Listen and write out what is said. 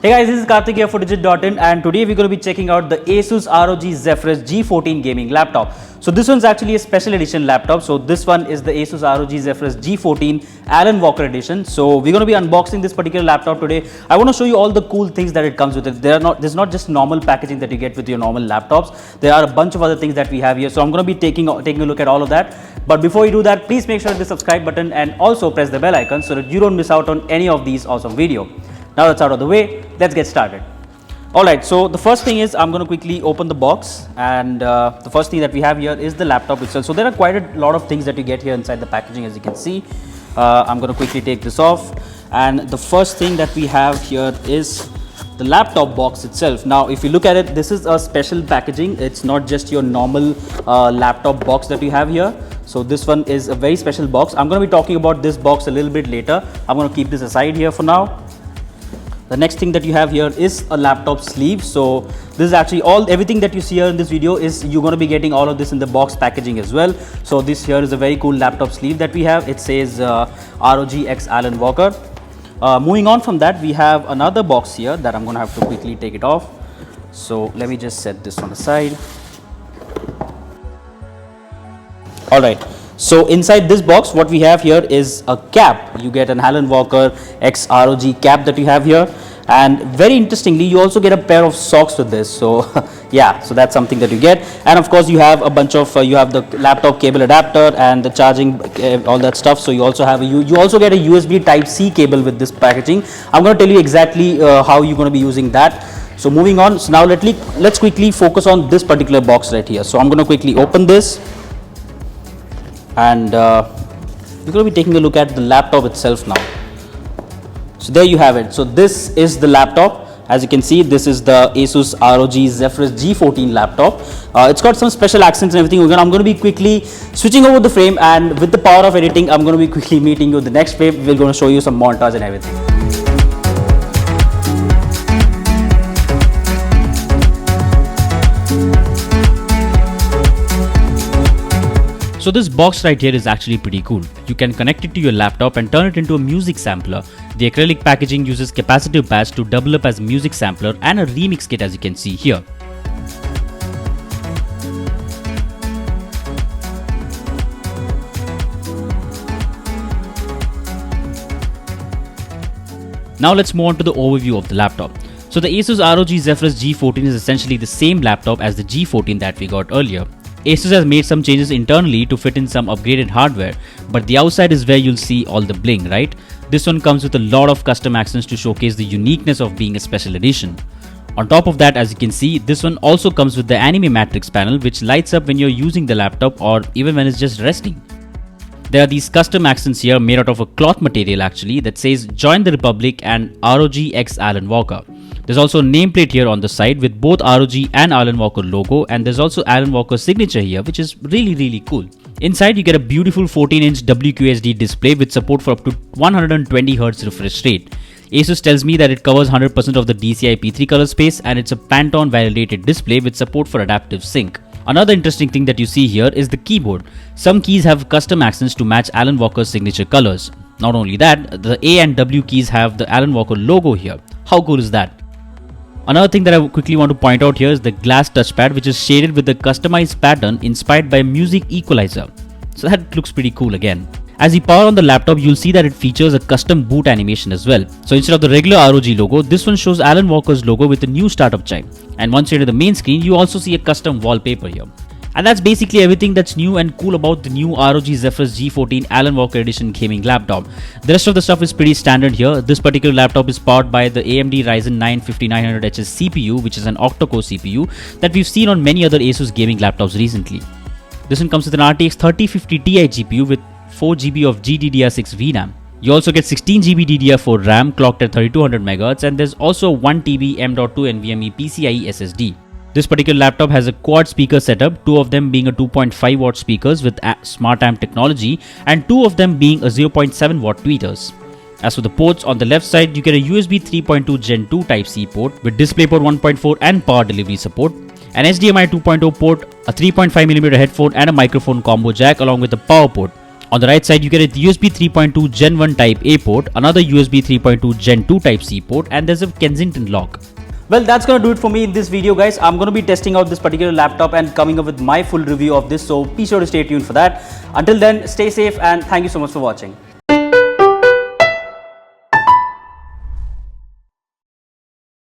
Hey guys, this is Karthik here for Digit.in, and today we're going to be checking out the ASUS ROG Zephyrus G14 gaming laptop. So this one's actually a special edition laptop. So this one is the ASUS ROG Zephyrus G14 Alan Walker edition. So we're going to be unboxing this particular laptop today. I want to show you all the cool things that it comes with. There's not just normal packaging that you get with your normal laptops. There are a bunch of other things that we have here. So I'm going to be taking a look at all of that. But before you do that, please make sure to hit the subscribe button and also press the bell icon so that you don't miss out on any of these awesome videos. Now that's out of the way, let's get started. Alright, so the first thing is I'm going to quickly open the box, and the first thing that we have here is the laptop itself. So there are quite a lot of things that you get here inside the packaging, as you can see. I'm going to quickly take this off, and the first thing that we have here is the laptop box itself. Now if you look at it, this is a special packaging. It's not just your normal laptop box that you have here. So this one is a very special box. I'm going to be talking about this box a little bit later. I'm going to keep this aside here for now. The next thing that you have here is a laptop sleeve. So this is actually everything that you see here in this video is you're going to be getting all of this in the box packaging as well. So this here is a very cool laptop sleeve that we have. It says ROG X Alan Walker. Moving on from that, we have another box here that I'm going to have to quickly take it off. So let me just set this on the side. All right. So inside this box, what we have here is a cap. You get an Alan Walker X ROG cap that you have here, and very interestingly, you also get a pair of socks with this. So yeah, so that's something that you get. And of course, you have a bunch of you have the laptop cable adapter and the charging, all that stuff. So you also have you also get a USB Type C cable with this packaging. I'm going to tell you exactly how you're going to be using that. So moving on. So now let's quickly focus on this particular box right here. So I'm going to quickly open this. And we're going to be taking a look at the laptop itself now. So there you have it. So this is the laptop. As you can see, this is the ASUS ROG Zephyrus G14 laptop. It's got some special accents and everything. I'm going to be quickly switching over the frame, and with the power of editing, I'm going to be quickly meeting you the next frame. We're going to show you some montage and everything. So this box right here is actually pretty cool. You can connect it to your laptop and turn it into a music sampler. The acrylic packaging uses capacitive pads to double up as music sampler and a remix kit, as you can see here. Now let's move on to the overview of the laptop. So the ASUS ROG Zephyrus G14 is essentially the same laptop as the G14 that we got earlier. ASUS has made some changes internally to fit in some upgraded hardware, but the outside is where you'll see all the bling, right? This one comes with a lot of custom accents to showcase the uniqueness of being a special edition. On top of that, as you can see, this one also comes with the anime matrix panel, which lights up when you're using the laptop or even when it's just resting. There are these custom accents here made out of a cloth material actually that says Join the Republic and ROG X Alan Walker. There's also a nameplate here on the side with both ROG and Alan Walker logo, and there's also Alan Walker's signature here, which is really cool. Inside you get a beautiful 14-inch WQHD display with support for up to 120Hz refresh rate. ASUS tells me that it covers 100% of the DCI-P3 color space, and it's a Pantone validated display with support for adaptive sync. Another interesting thing that you see here is the keyboard. Some keys have custom accents to match Alan Walker's signature colors. Not only that, the A and W keys have the Alan Walker logo here. How cool is that? Another thing that I quickly want to point out here is the glass touchpad, which is shaded with a customized pattern inspired by music equalizer. So that looks pretty cool again. As you power on the laptop, you'll see that it features a custom boot animation as well. So instead of the regular ROG logo, this one shows Alan Walker's logo with a new startup chime. And once you're to the main screen, you also see a custom wallpaper here. And that's basically everything that's new and cool about the new ROG Zephyrus G14 Alan Walker Edition gaming laptop. The rest of the stuff is pretty standard here. This particular laptop is powered by the AMD Ryzen 9 5900HS CPU, which is an octa-core CPU that we've seen on many other ASUS gaming laptops recently. This one comes with an RTX 3050 Ti GPU with 4GB of GDDR6 VRAM. You also get 16GB DDR4 RAM clocked at 3200MHz, and there's also 1TB M.2 NVMe PCIe SSD. This particular laptop has a quad speaker setup, 2 of them being a 2.5 watt speakers with smart amp technology and 2 of them being a 0.7 watt tweeters. As for the ports, on the left side you get a USB 3.2 Gen 2 Type-C port with DisplayPort 1.4 and power delivery support, an HDMI 2.0 port, a 3.5mm headphone and a microphone combo jack along with a power port. On the right side, you get a USB 3.2 Gen 1 Type A port, another USB 3.2 Gen 2 Type C port, and there's a Kensington lock. Well, that's gonna do it for me in this video, guys. I'm gonna be testing out this particular laptop and coming up with my full review of this, so be sure to stay tuned for that. Until then, stay safe and thank you so much for watching.